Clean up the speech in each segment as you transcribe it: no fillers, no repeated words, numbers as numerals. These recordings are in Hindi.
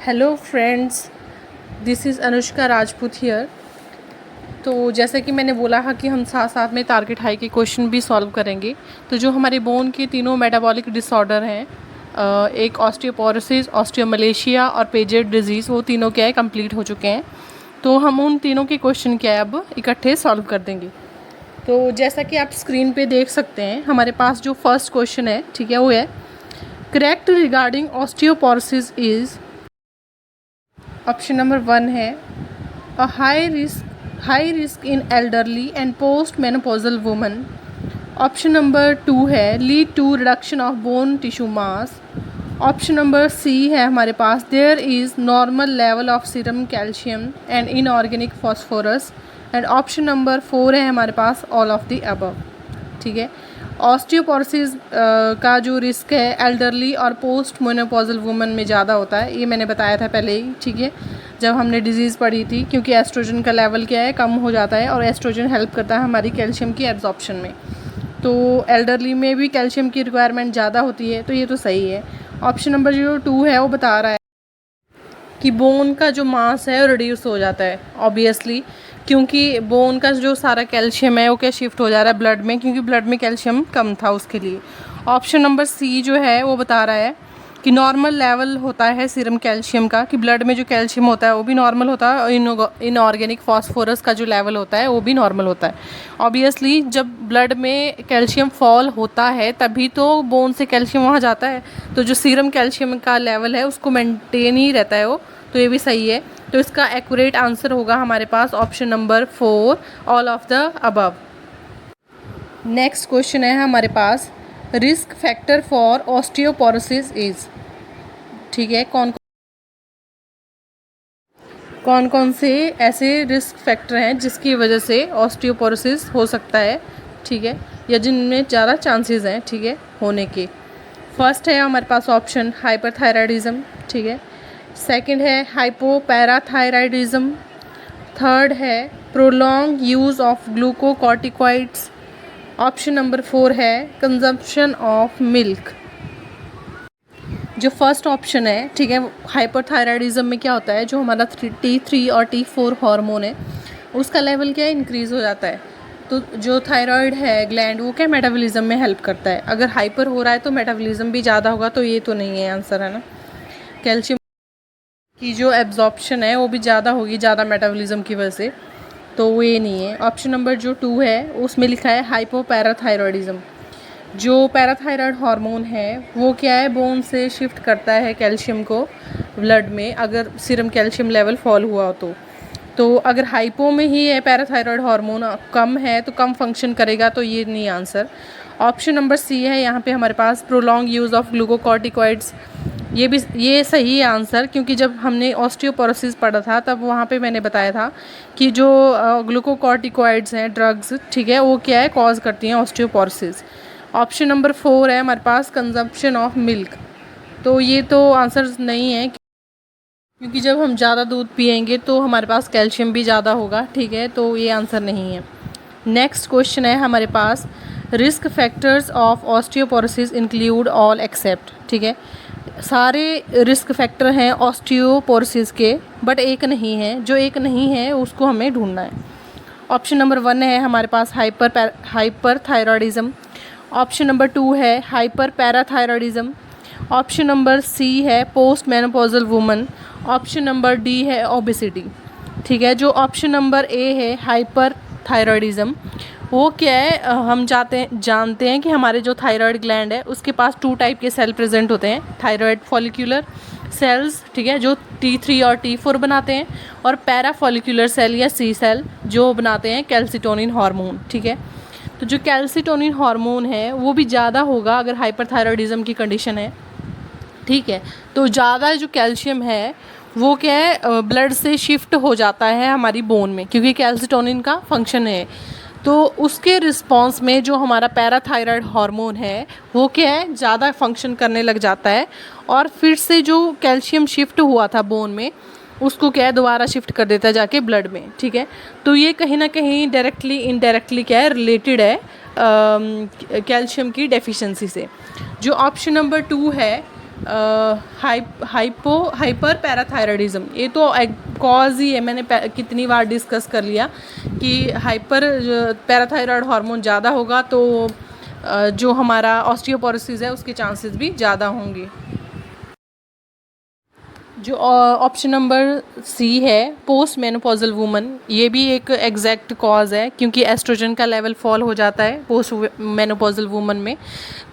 Hello friends, this is Anushka Rajput here. तो जैसे कि मैंने बोला है कि हम साथ साथ में टारगेट हाई के क्वेश्चन भी सॉल्व करेंगे। तो जो हमारे बोन के तीनों मेटाबॉलिक डिसऑर्डर हैं, एक ऑस्टियोपोरोसिस, ऑस्टियोमलेशिया और पेजेड डिजीज़, वो तीनों क्या है कंप्लीट हो चुके हैं। तो हम उन तीनों के क्वेश्चन क्या है अब इकट्ठे सॉल्व कर देंगे। तो जैसा कि आप स्क्रीन पे देख सकते हैं, हमारे पास जो फर्स्ट क्वेश्चन है, ठीक है, वो है correct regarding osteoporosis is. Option number 1 है a high risk in elderly and post menopausal woman. Option number 2 है lead to reduction of bone tissue mass. Option number C है हमारे पास there is normal level of serum calcium and inorganic phosphorus. And option number 4 है हमारे पास ऑल ऑफ द अबव। ठीक है, ऑस्टियोपोरोसिस का जो रिस्क है एल्डरली और पोस्ट मेनोपॉजल वुमन में ज़्यादा होता है, ये मैंने बताया था पहले ही, ठीक है, जब हमने डिजीज़ पढ़ी थी, क्योंकि एस्ट्रोजन का लेवल क्या है कम हो जाता है और एस्ट्रोजन हेल्प करता है हमारी कैल्शियम की एब्जॉर्प्शन में। तो एल्डरली में भी कैल्शियम की रिक्वायरमेंट ज़्यादा होती है, तो ये तो सही है। ऑप्शन नंबर जो 2 है वो बता रहा है कि बोन का जो मास है वो रिड्यूस हो जाता है, ऑब्वियसली, क्योंकि बोन का जो सारा कैल्शियम है वो क्या शिफ्ट हो जा रहा है ब्लड में, क्योंकि ब्लड में कैल्शियम कम था उसके लिए। ऑप्शन नंबर सी जो है वो बता रहा है कि नॉर्मल लेवल होता है सीरम कैल्शियम का, कि ब्लड में जो कैल्शियम होता है वो भी नॉर्मल होता है और इनऑर्गेनिक फॉस्फोरस का जो लेवल होता है वो भी नॉर्मल होता है। ऑब्वियसली जब ब्लड में कैल्शियम फॉल होता है तभी तो बोन से कैल्शियम वहाँ जाता है, तो जो सीरम कैल्शियम का लेवल है उसको मेंटेन ही रहता है वो, तो ये भी सही है। तो इसका एक्यूरेट आंसर होगा हमारे पास option number 4 all of the above. Next question है हमारे पास risk factor for osteoporosis is. ठीक है, कौन कौन से ऐसे रिस्क फैक्टर हैं जिसकी वजह से ऑस्टियोपोरोसिस हो सकता है, ठीक है, या जिनमें ज़्यादा चांसेस हैं, ठीक है, होने के। फर्स्ट है हमारे पास ऑप्शन हाइपरथायराइडिज्म, ठीक है। सेकंड है हाइपोपैराथायराइडिज्म। थर्ड है prolong use of glucocorticoids. Option number 4 है कंजम्पशन ऑफ मिल्क। जो फर्स्ट ऑप्शन है, ठीक है, हाइपरथायराइडिज्म में क्या होता है, जो हमारा T3 और T4 हार्मोन है उसका लेवल क्या है इंक्रीज़ हो जाता है। तो जो थायराइड है ग्लैंड वो क्या मेटाबॉलिज्म में हेल्प करता है। अगर हाइपर हो रहा है तो मेटाबॉलिज्म भी ज़्यादा होगा, तो ये तो नहीं है आंसर, है ना। कैल्शियम की जो एब्जॉर्प्शन है वो भी ज़्यादा होगी ज़्यादा मेटाबॉलिज्म की वजह से, तो वो ये नहीं है। ऑप्शन नंबर जो 2 है उसमें लिखा है हाइपोपैराथायरॉइडिज्म। जो पैराथायरॉयड हार्मोन है वो क्या है बोन से शिफ्ट करता है कैल्शियम को ब्लड में, अगर सीरम कैल्शियम लेवल फॉल हुआ हो तो अगर हाइपो में ही है पैराथायरॉयड हार्मोन कम है तो कम फंक्शन करेगा, तो ये नहीं आंसर। ऑप्शन नंबर सी है यहाँ पे हमारे पास प्रोलॉन्ग यूज़ ऑफ ग्लूकोकॉर्टिकॉइड्स, ये सही है आंसर, क्योंकि जब हमने ऑस्टियोपोरोसिस पढ़ा था तब वहाँ पे मैंने बताया था कि जो ग्लूकोकॉर्टिकॉइड्स हैं ड्रग्स, ठीक है, वो क्या है कॉज करती हैं ऑस्टियोपोरोसिस। ऑप्शन नंबर 4 है हमारे पास कंजम्पशन ऑफ मिल्क, तो ये तो आंसर नहीं है, क्योंकि जब हम ज़्यादा दूध पिएंगे तो हमारे पास कैल्शियम भी ज़्यादा होगा, ठीक है, तो ये आंसर नहीं है। नेक्स्ट क्वेश्चन है हमारे पास risk factors of osteoporosis include all except. ठीक है, सारे रिस्क फैक्टर हैं ऑस्टियोपोरोसिस के, बट एक नहीं है, जो एक नहीं है उसको हमें ढूंढना है। ऑप्शन नंबर 1 है हमारे पास हाइपरथायरॉयडिज्म। ऑप्शन नंबर 2 है hyperparathyroidism. Option number C है post menopausal woman. Option number D है ओबेसिटी। ठीक है, जो ऑप्शन नंबर ए है हाइपर थायरॉयडिज्म, वो क्या है, हम जानते हैं कि हमारे जो थायराइड ग्लैंड है उसके पास 2 टाइप के सेल प्रेजेंट होते हैं, थायराइड फॉलिक्यूलर सेल्स, ठीक है, जो T3 और T4 बनाते हैं, और पैरा फॉलिक्यूलर सेल या सी सेल जो बनाते हैं कैल्सिटोनिन हार्मोन। ठीक है, तो जो कैल्सिटोनिन हार्मोन है वो भी ज़्यादा होगा अगर हाइपरथायरॉयडिज्म की कंडीशन है, ठीक है। तो ज़्यादा जो कैल्शियम है वो क्या है ब्लड से शिफ्ट हो जाता है हमारी बोन में, क्योंकि कैल्सिटोनिन का फंक्शन है, तो उसके रिस्पॉन्स में जो हमारा पैराथायरॉयड हार्मोन है वो क्या है ज़्यादा फंक्शन करने लग जाता है, और फिर से जो कैल्शियम शिफ्ट हुआ था बोन में उसको क्या है दोबारा शिफ्ट कर देता है जाके ब्लड में। ठीक है, तो ये कहीं ना कहीं डायरेक्टली इनडायरेक्टली क्या है रिलेटेड है कैल्शियम की डेफिशिएंसी से। जो ऑप्शन नंबर 2 है हाइपर पैराथायरॉयडिज्म, ये तो कॉज ही है, मैंने कितनी बार डिस्कस कर लिया कि हाइपर पैराथायरॉयड हार्मोन ज़्यादा होगा तो जो हमारा ऑस्टियोपोरोसिस है उसके चांसेस भी ज़्यादा होंगे। जो ऑप्शन नंबर सी है पोस्ट मेनोपॉजल वुमन, ये भी एक एग्जैक्ट कॉज है क्योंकि एस्ट्रोजन का लेवल फॉल हो जाता है पोस्ट मेनोपॉजल वुमन में,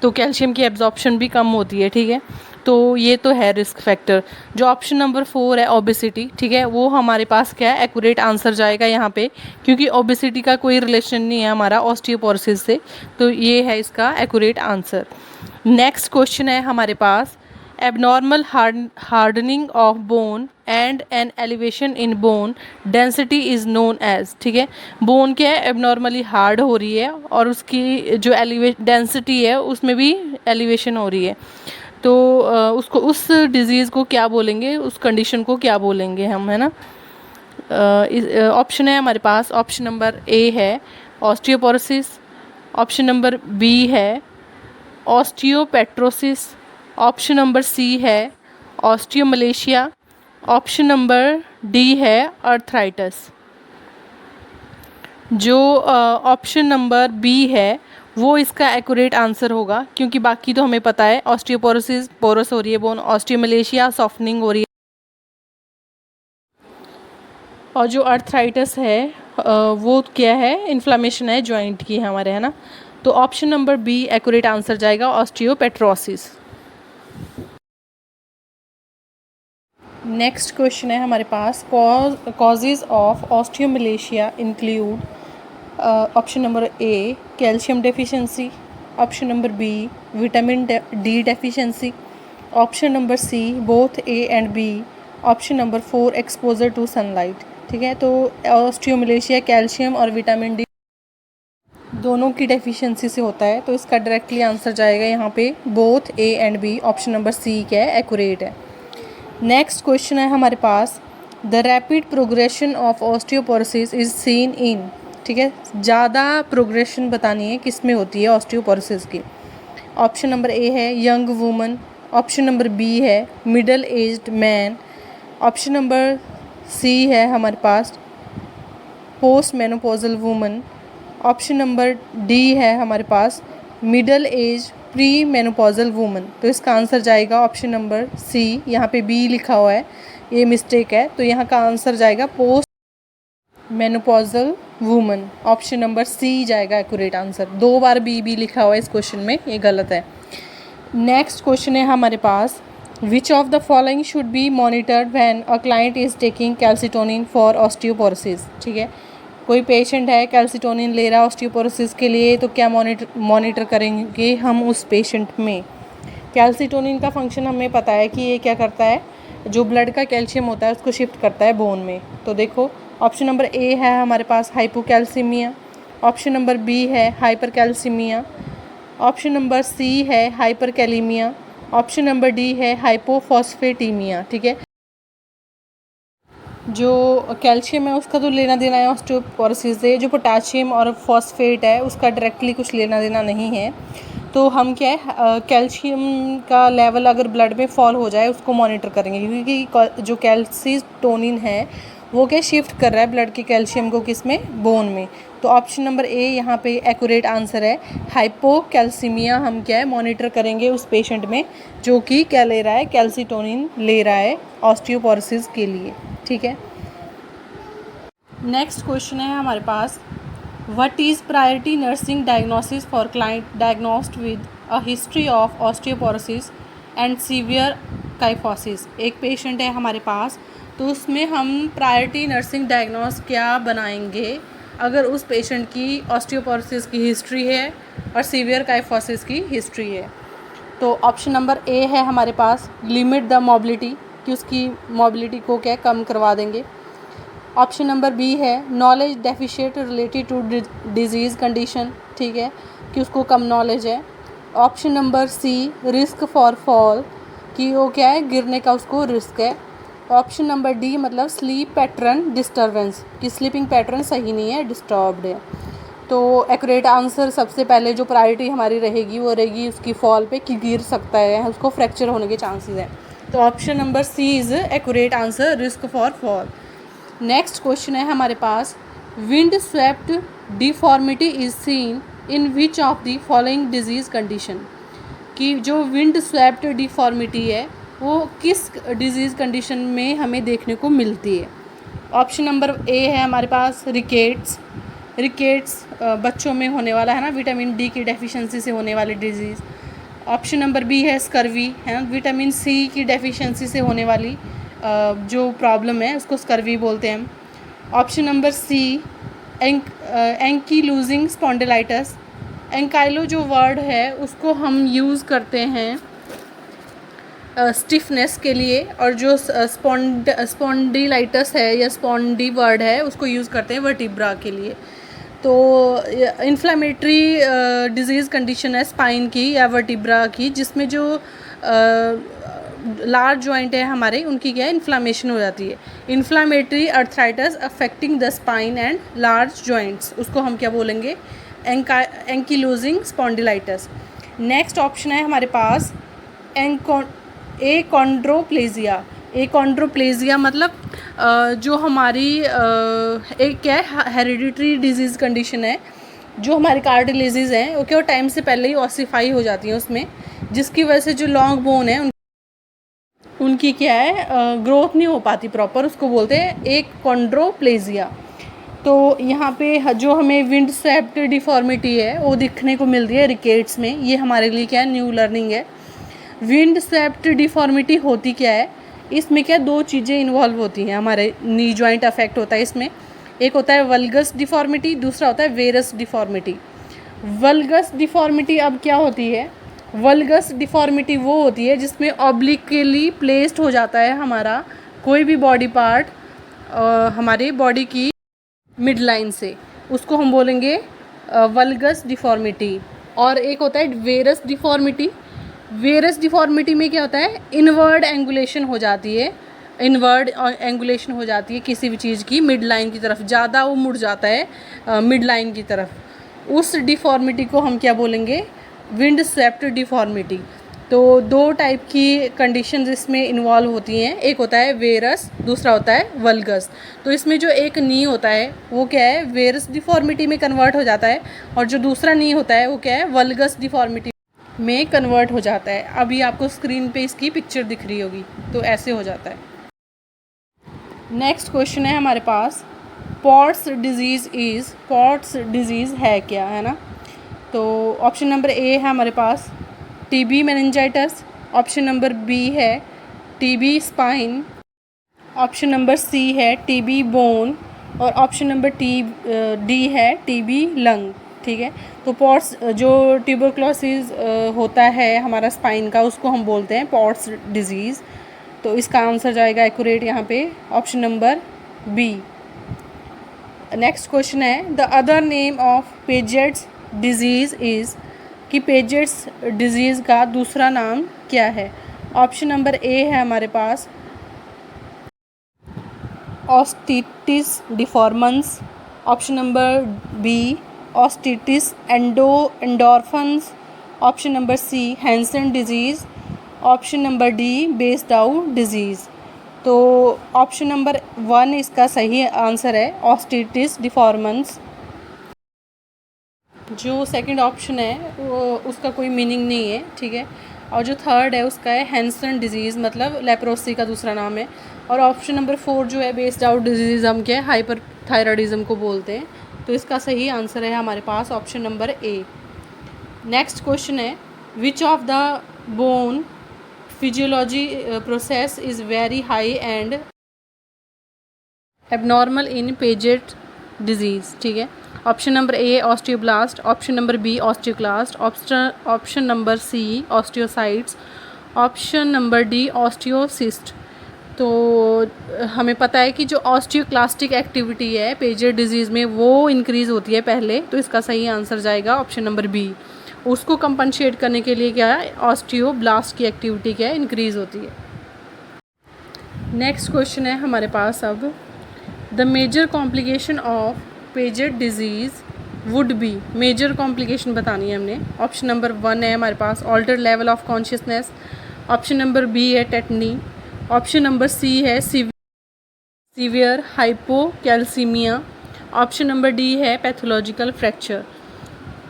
तो कैल्शियम की एब्जॉर्प्शन भी कम होती है, ठीक है। तो ये तो है रिस्क फैक्टर। जो ऑप्शन नंबर 4 है ओबेसिटी, ठीक है, वो हमारे पास क्या है एक्यूरेट आंसर जाएगा यहाँ पे, क्योंकि ओबेसिटी का कोई रिलेशन नहीं है हमारा ऑस्टियोपोरोसिस से, तो ये है इसका एक्यूरेट आंसर। नेक्स्ट क्वेश्चन है हमारे पास abnormal hardening of bone and an elevation in bone density is known as, ठीक है, बोन क्या है एबनॉर्मली हार्ड हो रही है और उसकी जो डेंसिटी है उसमें भी एलिवेशन हो रही है, तो उसको उस डिजीज़ को क्या बोलेंगे, उस कंडीशन को क्या बोलेंगे हम, है ना। ऑप्शन है हमारे पास, ऑप्शन नंबर ए है ऑस्टियोपोरोसिस, ऑप्शन नंबर बी है ऑस्टियोपेट्रोसिस, ऑप्शन नंबर सी है ऑस्टियोमलेशिया, ऑप्शन नंबर डी है अर्थराइटिस। जो ऑप्शन नंबर बी है वो इसका एक्यूरेट आंसर होगा, क्योंकि बाकी तो हमें पता है ऑस्टियोपोरोसिस पोरस हो रही है बोन, ऑस्टियोमलेशिया सॉफ्टनिंग हो रही है, और जो अर्थराइटिस है वो क्या है इन्फ्लामेशन है जॉइंट की हमारे, है ना। तो option number B accurate answer जाएगा ऑस्टियोपेट्रोसिस। नेक्स्ट क्वेश्चन है हमारे पास causes of osteomalacia include, option number A calcium deficiency, option number B vitamin D deficiency, option number C both A and B, option number 4 exposure to sunlight, ठीक है। तो ऑस्टियोमलेशिया कैल्शियम और विटामिन डी दोनों की डेफिशिएंसी से होता है, तो इसका डायरेक्टली आंसर जाएगा यहाँ पे both A and B, option number C क्या है एक्यूरेट है। नेक्स्ट क्वेश्चन है हमारे पास the rapid progression of osteoporosis is seen in, ठीक है, ज़्यादा प्रोग्रेशन बतानी है किस में होती है ऑस्टियोपोरोसिस की। ऑप्शन नंबर ए है young woman, option number B है middle aged man, option number C है हमारे पास post menopausal woman, option number D है हमारे पास middle age pre menopausal woman. तो इसका आंसर जाएगा ऑप्शन नंबर सी, यहाँ पे बी लिखा हुआ है ये मिस्टेक है, तो यहाँ का आंसर जाएगा post menopausal woman, option number C जाएगा एक्यूरेट आंसर। 2 बार बी लिखा हुआ है इस क्वेश्चन में, ये गलत है। नेक्स्ट क्वेश्चन है हमारे पास which of the following should be monitored when a client is taking calcitonin for osteoporosis, ठीक है, कोई पेशेंट है कैल्सिटोनिन ले रहा है ऑस्टियोपोरोसिस के लिए, तो क्या मॉनिटर करेंगे हम उस पेशेंट में। कैल्सिटोनिन का फंक्शन हमें पता है कि ये क्या करता है, जो ब्लड का कैल्शियम होता है उसको शिफ्ट करता है बोन में। तो देखो ऑप्शन नंबर ए है हमारे पास हाइपोकैल्सीमिया, ऑप्शन नंबर बी है हाइपरकैल्सीमिया, ऑप्शन नंबर सी है हाइपरकैलीमिया, ऑप्शन नंबर डी है हाइपोफॉस्फेटीमिया, ठीक है। जो कैल्शियम है उसका तो लेना देना है ऑस्टियोपोरोसिस से, जो पोटाशियम और फॉस्फेट है उसका डायरेक्टली कुछ लेना देना नहीं है। तो हम क्या है कैल्शियम का लेवल अगर ब्लड में फॉल हो जाए उसको मॉनिटर करेंगे, क्योंकि जो कैल्सिटोनिन है वो क्या शिफ्ट कर रहा है ब्लड के कैल्शियम को किस में, बोन में। तो ऑप्शन नंबर ए यहाँ पे एक्यूरेट आंसर है, हाइपोकैल्सीमिया हम क्या है मॉनिटर करेंगे उस पेशेंट में जो कि क्या ले रहा है, कैल्सिटोनिन ले रहा है ऑस्टियोपोरोसिस के लिए, ठीक है। नेक्स्ट क्वेश्चन है हमारे पास what is priority nursing diagnosis for client diagnosed with a history of osteoporosis and severe kyphosis. एक पेशेंट है हमारे पास, तो उसमें हम प्रायोरिटी नर्सिंग डायग्नोस क्या बनाएंगे अगर उस पेशेंट की ऑस्टियोपोरोसिस की हिस्ट्री है और सीवियर काइफोसिस की हिस्ट्री है। तो ऑप्शन नंबर ए है हमारे पास लिमिट द मोबिलिटी, कि उसकी मोबिलिटी को क्या कम करवा देंगे। ऑप्शन नंबर बी है knowledge deficient related to disease condition, ठीक है, कि उसको कम नॉलेज है। Option number C risk for fall, कि वो क्या है गिरने का उसको रिस्क है। ऑप्शन नंबर डी मतलब स्लीप पैटर्न डिस्टर्बेंस, कि स्लीपिंग पैटर्न सही नहीं है, डिस्टर्ब्ड है। तो एक्यूरेट आंसर सबसे पहले जो प्रायोरिटी हमारी रहेगी वो रहेगी उसकी फॉल पे, कि गिर सकता है, उसको फ्रैक्चर होने के चांसेस हैं। तो option number C is accurate answer, risk for fall. Next question है हमारे पास, wind swept deformity is seen in which of the following disease condition, कि जो विंड स्वेप्ट डिफॉर्मिटी है वो किस डिजीज़ कंडीशन में हमें देखने को मिलती है। ऑप्शन नंबर ए है हमारे पास रिकेट्स। रिकेट्स बच्चों में होने वाला है ना, विटामिन डी की डेफिशिएंसी से होने वाली डिजीज़। ऑप्शन नंबर बी है स्कर्वी, है ना, विटामिन सी की डेफिशिएंसी से होने वाली जो प्रॉब्लम है उसको स्कर्वी बोलते हैं हम। Option number C ankylosing spondylitis. Ankylo जो वर्ड है उसको हम यूज़ करते हैं स्टिफनेस के लिए, और जो स्पॉन्डिलाइटिस है या स्पॉन्डी वर्ड है उसको यूज़ करते हैं वर्टिब्रा के लिए। तो इन्फ्लामेटरी डिजीज़ कंडीशन है स्पाइन की या वर्टिब्रा की, जिसमें जो लार्ज जॉइंट है हमारे उनकी क्या है, इन्फ्लामेशन हो जाती है। Inflammatory arthritis affecting the spine and large joints, उसको हम क्या बोलेंगे, एंकीलोजिंग स्पॉन्डिलाइटिस। नेक्स्ट ऑप्शन है हमारे पास एकॉन्ड्रोप्लेजिया। एकॉन्ड्रोप्लेजिया मतलब जो हमारी एक क्या है, हेरिडिटरी डिजीज़ कंडीशन है। जो हमारे कार्टिलेजेस हैं वो क्या टाइम से पहले ही ऑसिफाई हो जाती हैं उसमें, जिसकी वजह से जो लॉन्ग बोन है उनकी क्या है, ग्रोथ नहीं हो पाती प्रॉपर, उसको बोलते हैं एकॉन्ड्रोप्लेजिया। तो यहाँ पे जो हमें विंड स्वेप्ट डिफॉर्मिटी है वो दिखने को मिलती है रिकेट्स में। ये हमारे लिए क्या है, न्यू लर्निंग है। विंड स्वेप्ट डिफॉर्मिटी होती क्या है, इसमें क्या दो चीज़ें इन्वॉल्व होती हैं, हमारे नी जॉइंट अफेक्ट होता है इसमें। एक होता है वल्गस डिफॉर्मिटी, दूसरा होता है वेरस डिफॉर्मिटी। वल्गस डिफॉर्मिटी अब क्या होती है, वल्गस डिफॉर्मिटी वो होती है जिसमें ऑब्लिकली प्लेस्ड हो जाता है हमारा कोई भी बॉडी पार्ट हमारे बॉडी की मिड लाइन से, उसको हम बोलेंगे वल्गस डिफॉर्मिटी। और एक होता है वेरस डिफॉर्मिटी। वेरस डिफॉर्मिटी में क्या होता है, इनवर्ड एंगुलेशन हो जाती है, इनवर्ड एंगुलेशन हो जाती है किसी भी चीज़ की मिड लाइन की तरफ, ज़्यादा वो मुड़ जाता है मिड लाइन की तरफ। उस डिफॉर्मिटी को हम क्या बोलेंगे, विंड स्वेप्ट डिफॉर्मिटी। तो दो टाइप की कंडीशंस इसमें इन्वॉल्व होती हैं, एक होता है वेरस, दूसरा होता है वल्गस। तो इसमें जो एक नी होता है वो क्या है, वेरस डिफॉर्मिटी में कन्वर्ट हो जाता है, और जो दूसरा नी होता है वो क्या है, वल्गस डिफॉर्मिटी में कन्वर्ट हो जाता है। अभी आपको स्क्रीन पे इसकी पिक्चर दिख रही होगी, तो ऐसे हो जाता है। नेक्स्ट क्वेश्चन है हमारे पास, पॉट्स डिजीज़ है क्या, है ना। तो ऑप्शन नंबर ए है हमारे पास TB meningitis, option number B है TB spine, option number C है टीबी बोन, और ऑप्शन नंबर डी है टीबी लंग। ठीक है, तो पॉट्स जो ट्यूबरक्लोसिस होता है हमारा स्पाइन का, उसको हम बोलते हैं पॉट्स डिजीज़। तो इसका आंसर जाएगा एक्यूरेट यहाँ पे option number B. Next question है, the other name of Paget's disease is, कि पेजेट्स डिजीज़ का दूसरा नाम क्या है। ऑप्शन नंबर ए है हमारे पास osteitis deformans, option number B osteitis endorphins, option number C Hanson disease, option number D Basedow disease. तो ऑप्शन नंबर 1 इसका सही आंसर है, ओस्टिटिस डिफॉर्मन्स। जो सेकंड ऑप्शन है वो उसका कोई मीनिंग नहीं है, ठीक है। और जो थर्ड है उसका है हैंसन डिजीज़, मतलब लेप्रोसी का दूसरा नाम है। और ऑप्शन नंबर 4 जो है बेस्ड आउट डिजीज़, हम क्या है हाइपर थायराइडिज्म को बोलते हैं। तो इसका सही आंसर है हमारे पास option number A. Next question है, which of the bone physiology process is very high and abnormal in Paget disease. ठीक है, option number A osteoblast, option number B osteoclast, option number C osteocytes, option number D osteocyst. तो हमें पता है कि जो ऑस्टियोक्लास्टिक एक्टिविटी है पेजेट डिजीज़ में वो इंक्रीज़ होती है पहले, तो इसका सही आंसर जाएगा ऑप्शन नंबर बी। उसको कंपनसेट करने के लिए क्या है, ऑस्टियोब्लास्ट की एक्टिविटी क्या है, इंक्रीज़ होती है। नेक्स्ट क्वेश्चन है हमारे पास अब, the major complication of Paget disease would be, major complication बतानी है हमने। ऑप्शन नंबर 1 है हमारे पास altered level of consciousness, option number B है टेटनी, ऑप्शन नंबर सी है severe hypocalcaemia, option number D है पैथोलॉजिकल फ्रैक्चर।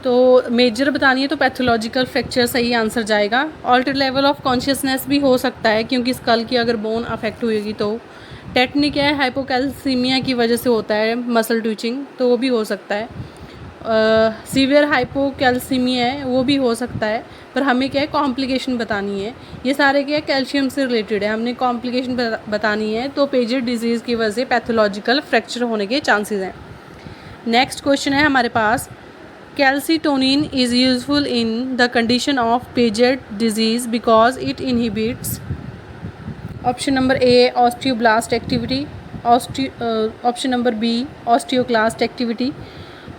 तो मेजर बतानी है तो पैथोलॉजिकल फ्रैक्चर सही आंसर जाएगा। ऑल्टर्ड लेवल ऑफ कॉन्शियसनेस भी हो सकता है क्योंकि स्कल की अगर बोन अफेक्ट हुएगी तो। टेटनी क्या है, हाइपोकैल्सीमिया की वजह से होता है मसल ट्विचिंग, तो वो भी हो सकता है। सीवियर हाइपोकैल्सीमिया है वो भी हो सकता है, पर हमें क्या है कॉम्प्लिकेशन बतानी है। ये सारे क्या है कैल्शियम से रिलेटेड है, हमने कॉम्प्लिकेशन बतानी है। तो पेजेड डिजीज़ की वजह से पैथोलॉजिकल फ्रैक्चर होने के चांसेस हैं। नेक्स्ट क्वेश्चन है हमारे पास, calcitonin is useful in the condition of Paget disease because it inhibits. Option number A osteoblast activity, option number B osteoclast activity,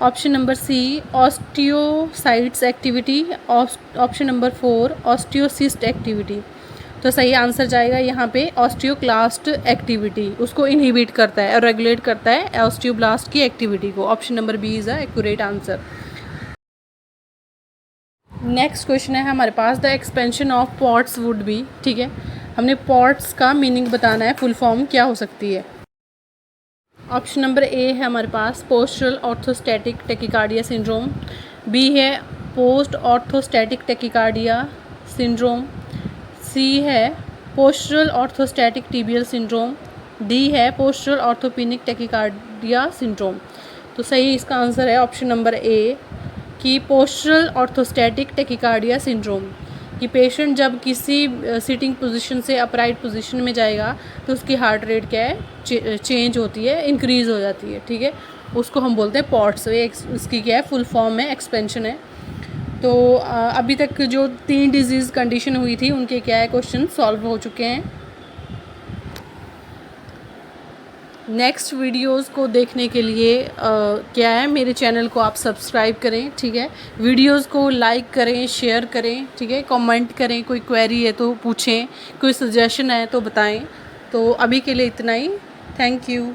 option number C osteocytes activity, option number 4 osteocyst activity. तो सही आंसर जाएगा यहाँ पे ऑस्टियोक्लास्ट एक्टिविटी, उसको इनहिबिट करता है और रेगुलेट करता है ऑस्टियोब्लास्ट की एक्टिविटी को। Option number B is the accurate answer. Next question है हमारे पास, the expansion of POTS would be. ठीक है, हमने पॉट्स का मीनिंग बताना है, फुल फॉर्म क्या हो सकती है। ऑप्शन नंबर ए है हमारे पास postural orthostatic tachycardia syndrome, B है post orthostatic tachycardia syndrome, C है postural orthostatic tibial syndrome, D है पोस्टरल ऑर्थोपेनिक टेकिकार्डिया सिंड्रोम। तो सही इसका आंसर है ऑप्शन नंबर ए कि पोस्टरल ऑर्थोस्टैटिक टेकिकार्डिया सिंड्रोम। कि पेशेंट जब किसी सिटिंग पोजीशन से अपराइट पोजीशन में जाएगा तो उसकी हार्ट रेट क्या है चेंज होती है, इंक्रीज़ हो जाती है। ठीक है, उसको हम बोलते हैं पॉट्स। इसकी क्या है फुल फॉर्म है, एक्सपेंशन है। तो अभी तक जो 3 डिजीज़ कंडीशन हुई थी उनके क्या है क्वेश्चन सॉल्व हो चुके हैं। नेक्स्ट वीडियोस को देखने के लिए क्या है मेरे चैनल को आप सब्सक्राइब करें। ठीक है, वीडियोस को लाइक करें, शेयर करें। ठीक है, कमेंट करें, कोई क्वेरी है तो पूछें, कोई सजेशन है तो बताएं। तो अभी के लिए इतना ही, थैंक यू।